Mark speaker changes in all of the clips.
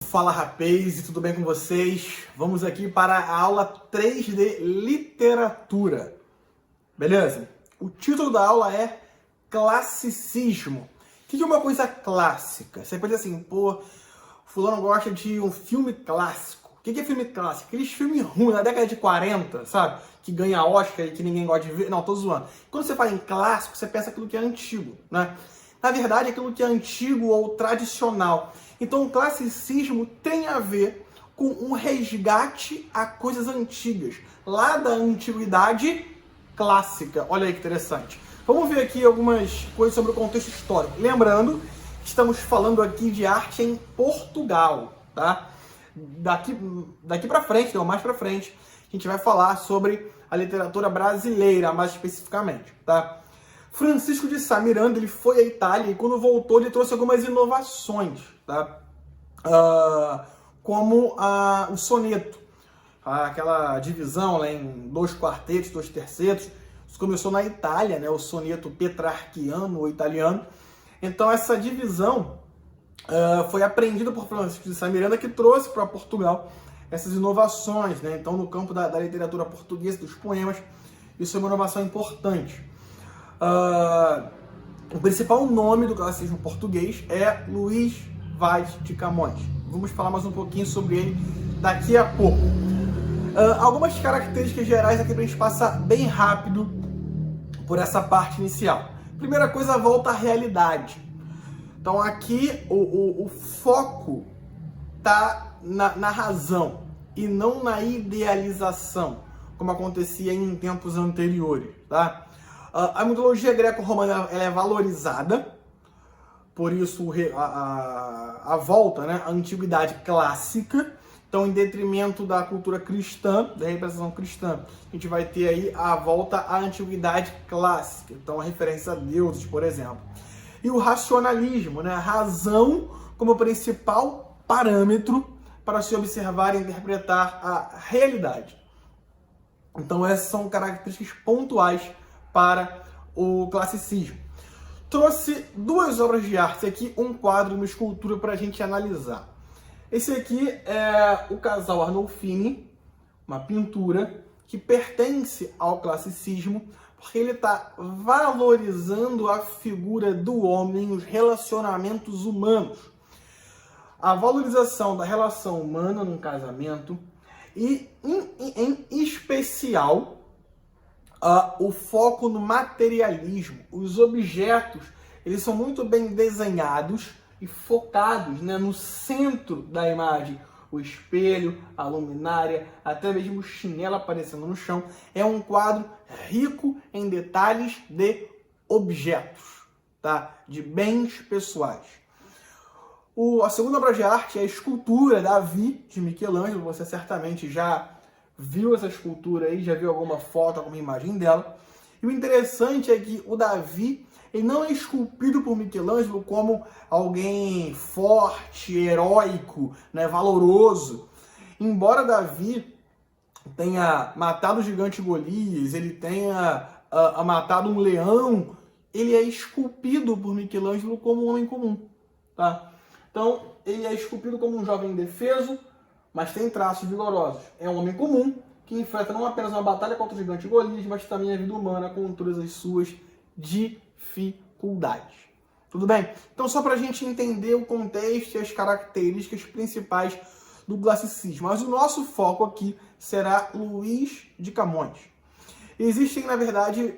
Speaker 1: Fala rapaz, tudo bem com vocês? Vamos aqui para a aula 3 de literatura, beleza? O título da aula é Classicismo. O que é uma coisa clássica? Você pode dizer assim, pô, fulano gosta de um filme clássico. O que é filme clássico? Aqueles filmes ruins, na década de 40, sabe? Que ganha Oscar e que ninguém gosta de ver. Não, tô zoando. Quando você fala em clássico, você pensa aquilo que é antigo, né? Na verdade, aquilo que é antigo ou tradicional. Então, o classicismo tem a ver com um resgate a coisas antigas, lá da antiguidade clássica. Olha aí que interessante. Vamos ver aqui algumas coisas sobre o contexto histórico. Lembrando, estamos falando aqui de arte em Portugal, tá? Daqui para frente, ou mais para frente, a gente vai falar sobre a literatura brasileira, mais especificamente, tá? Francisco de Sá Miranda, ele foi à Itália e quando voltou ele trouxe algumas inovações, tá? Como o soneto, aquela divisão lá em 2 quartetos, 2 tercetos. Isso começou na Itália, né? O soneto petrarquiano ou italiano. Então essa divisão foi aprendida por Francisco de Sá Miranda, que trouxe para Portugal essas inovações, né? Então no campo da literatura portuguesa, dos poemas, isso é uma inovação importante. O principal nome do classicismo português é Luís Vaz de Camões. Vamos falar mais um pouquinho sobre ele daqui a pouco. Algumas características gerais aqui para a gente passar bem rápido por essa parte inicial. Primeira coisa, volta à realidade. Então aqui o foco está na razão e não na idealização, como acontecia em tempos anteriores, tá? A mitologia greco-romana ela é valorizada, por isso a volta, né, à antiguidade clássica. Então, em detrimento da cultura cristã, da representação cristã, a gente vai ter aí a volta à antiguidade clássica. Então, a referência a deuses, por exemplo. E o racionalismo, né, a razão como principal parâmetro para se observar e interpretar a realidade. Então, essas são características pontuais para o classicismo. Trouxe 2 obras de arte aqui, um quadro e uma escultura para a gente analisar. Esse aqui é o casal Arnolfini, uma pintura que pertence ao classicismo, porque ele está valorizando a figura do homem, os relacionamentos humanos. A valorização da relação humana num casamento e, em especial, o foco no materialismo. Os objetos, eles são muito bem desenhados e focados, né, no centro da imagem. O espelho, a luminária, até mesmo o chinelo aparecendo no chão. É um quadro rico em detalhes de objetos, tá? De bens pessoais. A segunda obra de arte é a escultura Davi, de Michelangelo. Você certamente já viu essa escultura aí, já viu alguma foto, alguma imagem dela. E o interessante é que o Davi, ele não é esculpido por Michelangelo como alguém forte, heróico, né, valoroso. Embora Davi tenha matado o gigante Golias, ele tenha matado um leão, ele é esculpido por Michelangelo como um homem comum, tá? Então, ele é esculpido como um jovem indefeso, mas tem traços vigorosos. É um homem comum que enfrenta não apenas uma batalha contra o gigante Golias, mas também a vida humana com todas as suas dificuldades. Tudo bem? Então, só para a gente entender o contexto e as características principais do classicismo. Mas o nosso foco aqui será Luís de Camões. Existem, na verdade,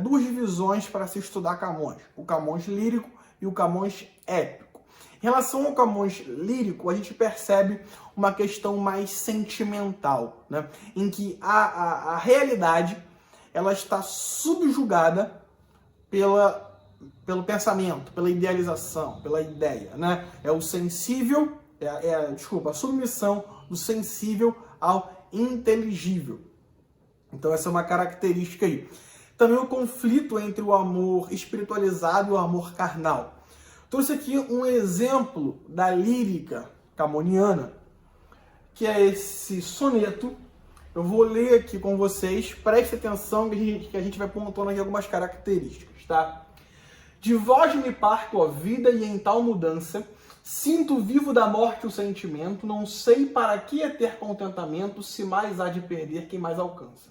Speaker 1: 2 divisões para se estudar Camões. O Camões lírico e o Camões épico. Em relação ao Camões lírico, a gente percebe uma questão mais sentimental, né? Em que a realidade ela está subjugada pelo pensamento, pela idealização, pela ideia, né? É o sensível, a submissão do sensível ao inteligível. Então essa é uma característica aí. Também o conflito entre o amor espiritualizado e o amor carnal. Trouxe aqui um exemplo da lírica camoniana, que é esse soneto. Eu vou ler aqui com vocês, preste atenção que a gente vai pontuando aqui algumas características, tá? De vós me parto a vida e em tal mudança, Sinto vivo da morte o sentimento, não sei para que é ter contentamento, se mais há de perder quem mais alcança.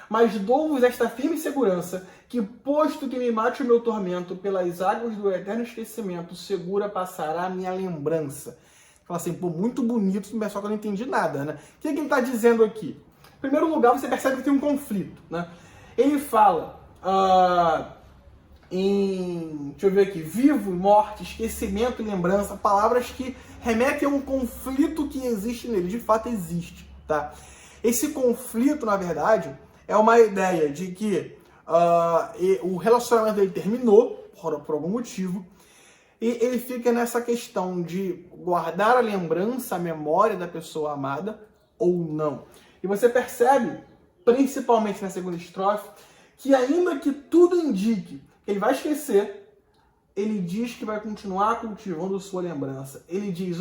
Speaker 1: Mas dou-vos esta firme segurança, que posto que me mate o meu tormento, pelas águas do eterno esquecimento, segura passará a minha lembrança. Fala assim, pô, muito bonito, só que eu não entendi nada, né? O que ele está dizendo aqui? Em primeiro lugar, você percebe que tem um conflito, né? Ele fala deixa eu ver aqui, vivo, morte, esquecimento e lembrança, palavras que remetem a um conflito que existe nele, de fato existe, tá? Esse conflito, na verdade, é uma ideia de que o relacionamento dele terminou, por algum motivo, e ele fica nessa questão de guardar a lembrança, a memória da pessoa amada ou não. E você percebe, principalmente na segunda estrofe, que ainda que tudo indique que ele vai esquecer, ele diz que vai continuar cultivando sua lembrança. Ele diz,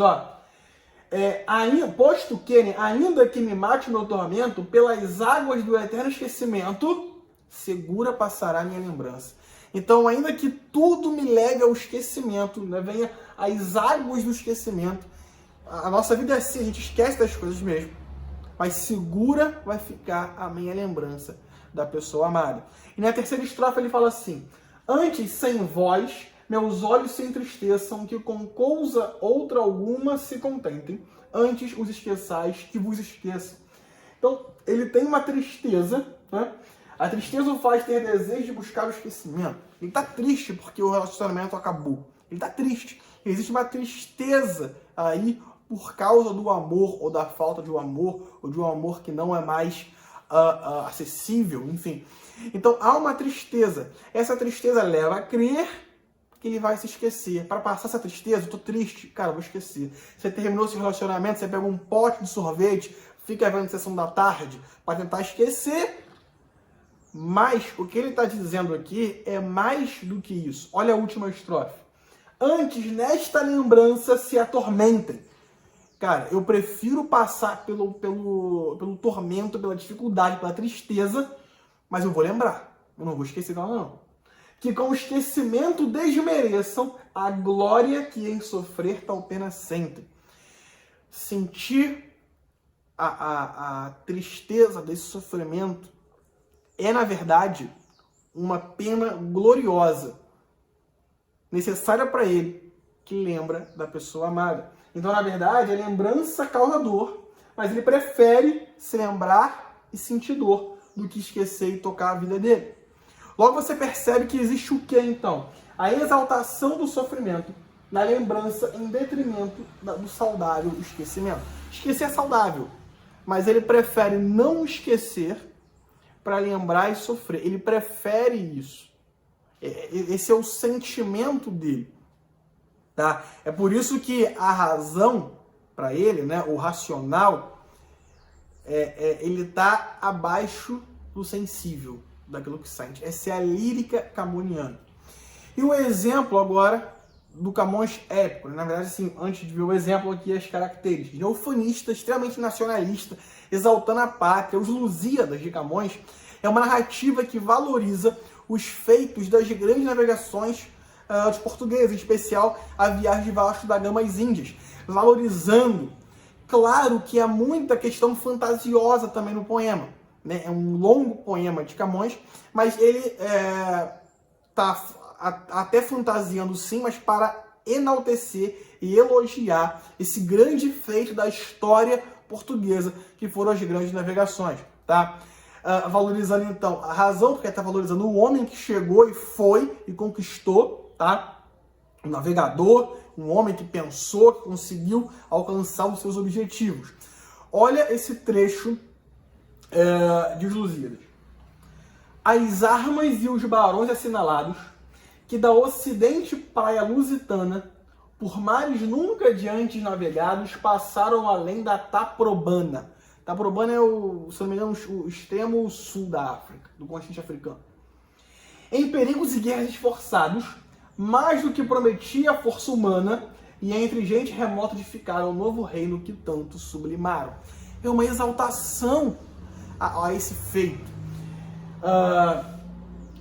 Speaker 1: posto que, né, ainda que me mate o meu tormento, pelas águas do eterno esquecimento, segura passará minha lembrança. Então, ainda que tudo me leve ao esquecimento, né, venha as águas do esquecimento, a nossa vida é assim, a gente esquece das coisas mesmo, mas segura vai ficar a minha lembrança da pessoa amada. E na terceira estrofe ele fala assim, antes, sem vós, meus olhos se entristeçam, que com coisa outra alguma se contentem, antes os esqueçais que vos esqueçam. Então, ele tem uma tristeza, né? A tristeza o faz ter desejo de buscar o esquecimento. Ele está triste porque o relacionamento acabou. Ele está triste. Existe uma tristeza aí por causa do amor, ou da falta de um amor, ou de um amor que não é mais acessível, enfim. Então, há uma tristeza. Essa tristeza leva a crer que ele vai se esquecer. Para passar essa tristeza, eu tô triste, cara, eu vou esquecer. Você terminou seu relacionamento, você pega um pote de sorvete, fica vendo a sessão da tarde para tentar esquecer. Mas o que ele está dizendo aqui é mais do que isso. Olha a última estrofe. Antes, nesta lembrança, se atormentem. Cara, eu prefiro passar pelo tormento, pela dificuldade, pela tristeza, mas eu vou lembrar. Eu não vou esquecer dela, não. Que com o esquecimento desmereçam a glória que em sofrer tal pena sentem. Sentir a tristeza desse sofrimento é, na verdade, uma pena gloriosa, necessária para ele, que lembra da pessoa amada. Então, na verdade, a lembrança causa dor, mas ele prefere se lembrar e sentir dor do que esquecer e tocar a vida dele. Logo você percebe que existe o que então? A exaltação do sofrimento na lembrança em detrimento do saudável esquecimento. Esquecer é saudável, mas ele prefere não esquecer para lembrar e sofrer. Ele prefere isso. Esse é o sentimento dele. Tá? É por isso que a razão para ele, né, o racional, ele está abaixo do sensível, daquilo que sente. Essa é a lírica camoniana. E o exemplo agora do Camões épico, na verdade, assim, antes de ver o exemplo aqui, as características. Ele é ufanista, extremamente nacionalista, exaltando a pátria. Os Lusíadas de Camões é uma narrativa que valoriza os feitos das grandes navegações dos portugueses, em especial a viagem de Vasco da Gama às Índias, valorizando. Claro que há muita questão fantasiosa também no poema, né? É um longo poema de Camões, mas ele está até fantasiando sim, mas para enaltecer e elogiar esse grande feito da história portuguesa, que foram as grandes navegações, tá? Valorizando então a razão, porque está valorizando o homem que chegou e foi e conquistou, tá? Um navegador, um homem que pensou, que conseguiu alcançar os seus objetivos. Olha esse trecho de Os Lusíadas. As armas e os barões assinalados, que da ocidente praia lusitana, por mares nunca de antes navegados, passaram além da Taprobana. Taprobana é se não me engano, o extremo sul da África, do continente africano. Em perigos e guerras esforçados, mais do que prometia a força humana, e entre gente remota edificaram o novo reino que tanto sublimaram. É uma exaltação a esse feito.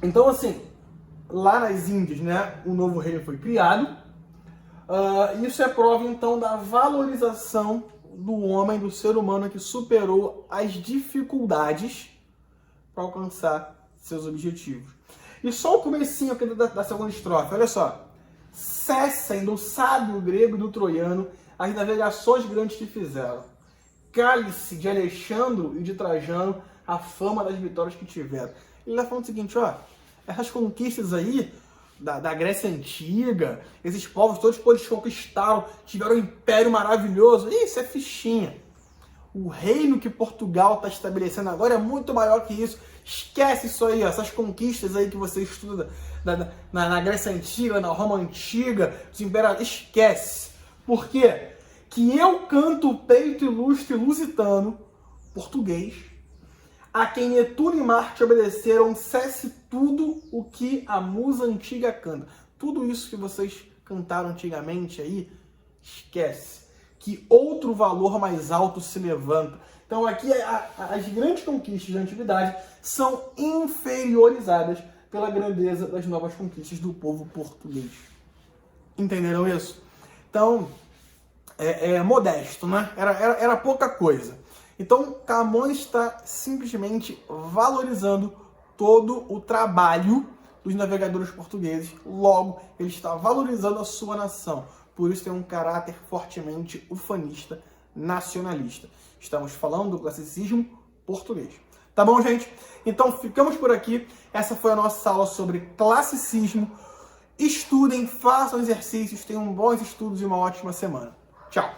Speaker 1: Então, assim, lá nas Índias, né, o novo reino foi criado. Isso é prova, então, da valorização do homem, do ser humano que superou as dificuldades para alcançar seus objetivos. E só o comecinho aqui da segunda estrofe, olha só. Cessem do sábio grego e do troiano as navegações grandes que fizeram. Cale-se de Alexandre e de Trajano a fama das vitórias que tiveram. Ele está falando o seguinte, ó, essas conquistas aí da Grécia Antiga, esses povos todos que eles conquistaram, tiveram um império maravilhoso, isso é fichinha. O reino que Portugal está estabelecendo agora é muito maior que isso. Esquece isso aí, ó, essas conquistas aí que você estuda na Grécia Antiga, na Roma Antiga, os imperadores, esquece. Por quê? Que eu canto o peito ilustre lusitano, português, a quem Netuno e Marte obedeceram, cesse tudo o que a musa antiga canta. Tudo isso que vocês cantaram antigamente aí, esquece. Que outro valor mais alto se levanta. Então aqui as grandes conquistas da antiguidade são inferiorizadas pela grandeza das novas conquistas do povo português. Entenderam isso? Então, modesto, né? Era pouca coisa. Então, Camões está simplesmente valorizando todo o trabalho dos navegadores portugueses. Logo, ele está valorizando a sua nação. Por isso tem um caráter fortemente ufanista, nacionalista. Estamos falando do classicismo português. Tá bom, gente? Então, ficamos por aqui. Essa foi a nossa aula sobre classicismo. Estudem, façam exercícios, tenham bons estudos e uma ótima semana. Tchau!